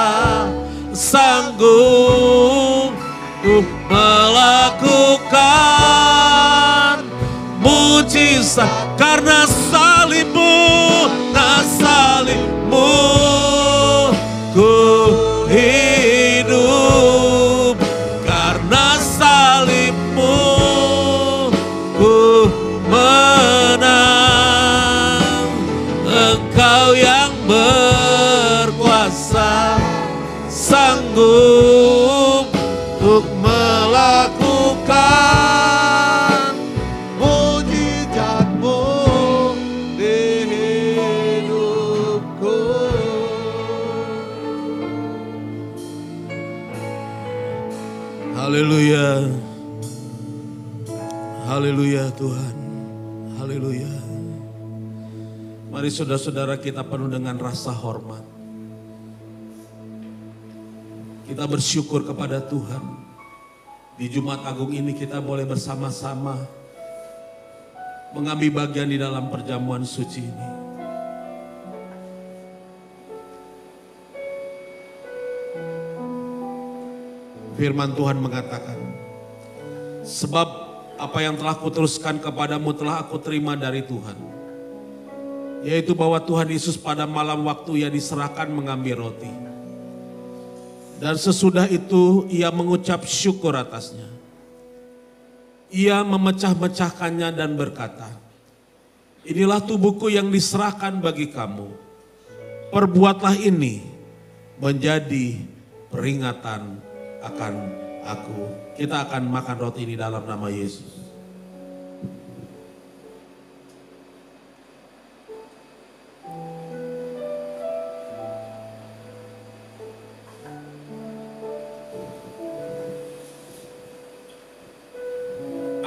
sanggup untuk melakukan mujizat karena salibmu, karena salibmu ku hidup, karena salibmu ku menang. Engkau yang berkuasa, sanggup untuk melakukan mujizat-Mu di hidupku. Haleluya. Haleluya Tuhan. Haleluya. Mari saudara-saudara kita penuh dengan rasa hormat. Kita bersyukur kepada Tuhan. Di Jumat Agung ini kita boleh bersama-sama mengambil bagian di dalam perjamuan suci ini. Firman Tuhan mengatakan, sebab apa yang telah kuteruskan kepadamu telah aku terima dari Tuhan. Yaitu bahwa Tuhan Yesus pada malam waktu Ia diserahkan mengambil roti. Dan sesudah itu Ia mengucap syukur atasnya. Ia memecah-mecahkannya dan berkata, inilah tubuhku yang diserahkan bagi kamu. Perbuatlah ini menjadi peringatan akan aku. Kita akan makan roti ini dalam nama Yesus.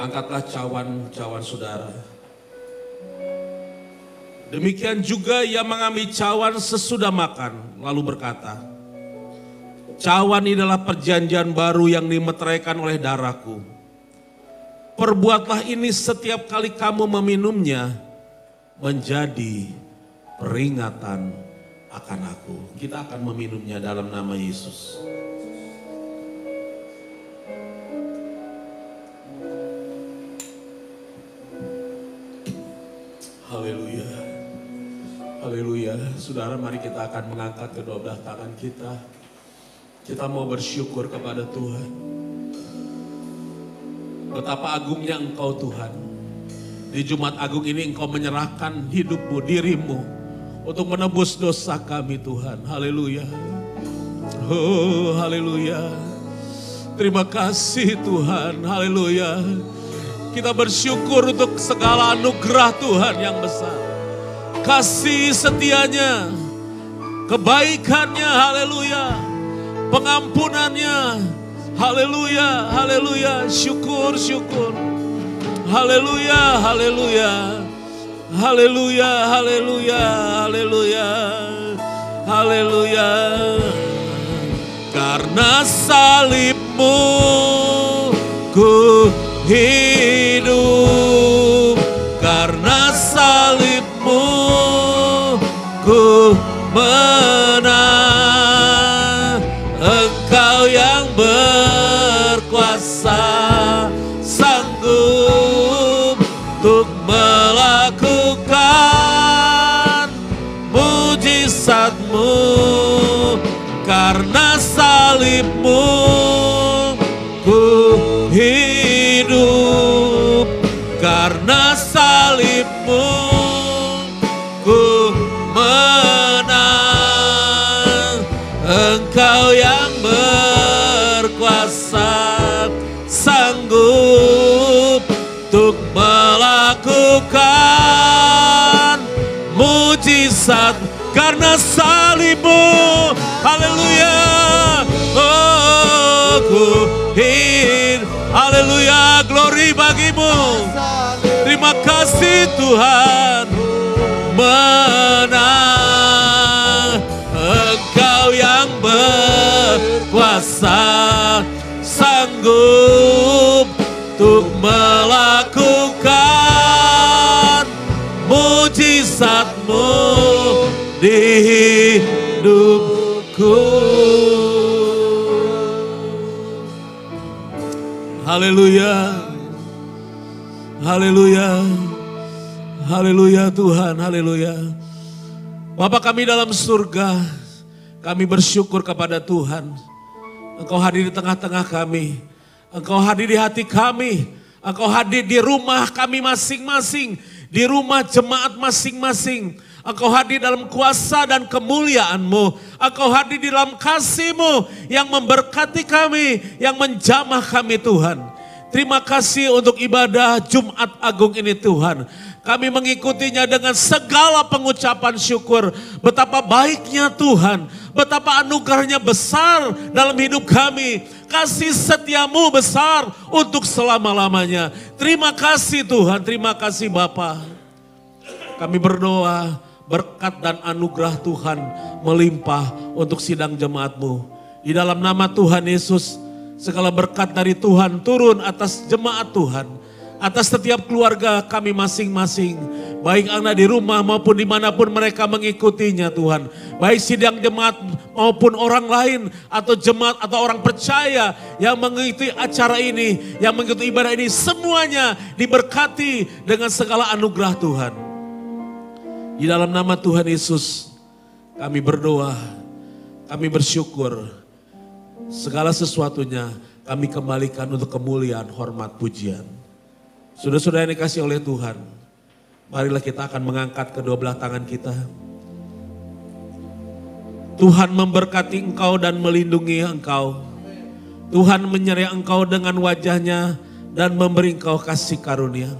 Angkatlah cawan-cawan saudara. Demikian juga Ia mengambil cawan sesudah makan, lalu berkata, cawan ini adalah perjanjian baru yang dimeteraikan oleh darahku. Perbuatlah ini setiap kali kamu meminumnya menjadi peringatan akan aku. Kita akan meminumnya dalam nama Yesus. Haleluya. Haleluya. Saudara, mari kita akan mengangkat kedua belah tangan kita. Kita mau bersyukur kepada Tuhan. Betapa agungnya Engkau Tuhan. Di Jumat Agung ini Engkau menyerahkan hidupmu, dirimu untuk menebus dosa kami Tuhan. Haleluya. Oh, haleluya. Terima kasih Tuhan. Haleluya. Kita bersyukur untuk segala anugerah Tuhan yang besar. Kasih setianya, kebaikannya, haleluya. Pengampunannya, haleluya, haleluya, syukur, syukur. Haleluya, haleluya. Haleluya, haleluya, haleluya. Haleluya. Karena salibmu ku hidup, karena salibmu ku menang. Engkau yang berkuasa, sanggup untuk melakukan mujizat-Mu. Karena salibmu ku hidup, karena salibmu ku menang. Engkau yang berkuasa, sanggup untuk melakukan mujizat karena salibmu. Haleluya. Oh, ku hidup. Haleluya, glory bagimu. Terima kasih Tuhan. Menang. Engkau yang berkuasa, sanggup hidupku. Haleluya. Haleluya. Haleluya Tuhan, haleluya. Bapa kami dalam surga, kami bersyukur kepada Tuhan. Engkau hadir di tengah-tengah kami. Engkau hadir di hati kami. Engkau hadir di rumah kami masing-masing. Di rumah jemaat masing-masing. Engkau hadir dalam kuasa dan kemuliaan-Mu. Engkau hadir di dalam kasih-Mu yang memberkati kami, yang menjamah kami Tuhan. Terima kasih untuk ibadah Jumat Agung ini Tuhan. Kami mengikutinya dengan segala pengucapan syukur. Betapa baiknya Tuhan. Betapa anugerahnya besar dalam hidup kami. Kasih setiamu besar untuk selama-lamanya. Terima kasih Tuhan, terima kasih Bapa. Kami berdoa berkat dan anugerah Tuhan melimpah untuk sidang jemaat-Mu. Di dalam nama Tuhan Yesus, segala berkat dari Tuhan turun atas jemaat Tuhan. Atas setiap keluarga kami masing-masing. Baik anak di rumah maupun dimanapun mereka mengikutinya Tuhan. Baik sidang jemaat maupun orang lain atau jemaat atau orang percaya yang mengikuti acara ini. Yang mengikuti ibadah ini semuanya diberkati dengan segala anugerah Tuhan. Di dalam nama Tuhan Yesus kami berdoa, kami bersyukur. Segala sesuatunya kami kembalikan untuk kemuliaan, hormat, pujian. Saudara-saudara yang dikasihi oleh Tuhan, marilah kita akan mengangkat kedua belah tangan kita. Tuhan memberkati engkau dan melindungi engkau. Tuhan menyertai engkau dengan wajahnya dan memberi engkau kasih karunia.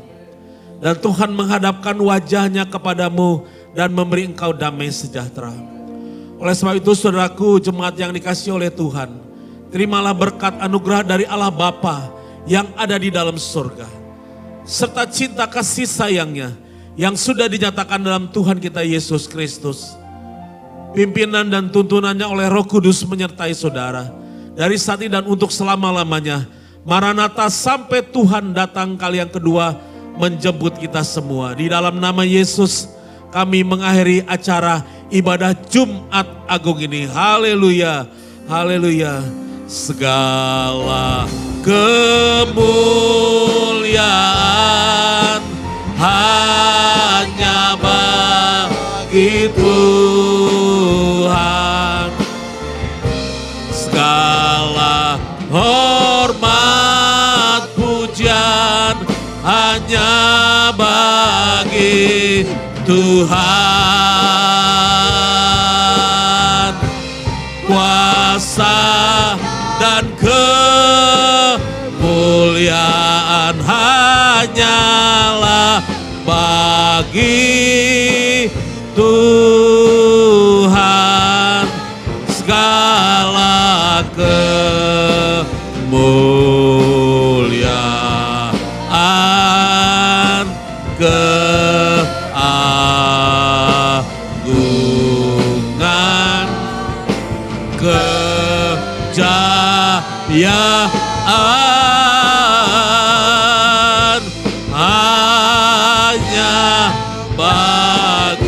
Dan Tuhan menghadapkan wajahnya kepadamu dan memberi engkau damai sejahtera. Oleh sebab itu saudaraku, jemaat yang dikasihi oleh Tuhan, terimalah berkat anugerah dari Allah Bapa yang ada di dalam surga. Serta cinta kasih sayangnya yang sudah dinyatakan dalam Tuhan kita Yesus Kristus. Pimpinan dan tuntunannya oleh Roh Kudus menyertai saudara. Dari saat ini dan untuk selama-lamanya. Maranatha sampai Tuhan datang kali yang kedua menjemput kita semua. Di dalam nama Yesus kami mengakhiri acara ibadah Jumat Agung ini. Haleluya, haleluya. Segala kemuliaan hanya bagi Tuhan. Segala hormat pujian hanya bagi Tuhan. Kuasa dan kemuliaan hanyalah bagi Tuhan. Segala kemuliaan, keagungan, kejayaan hanya bagi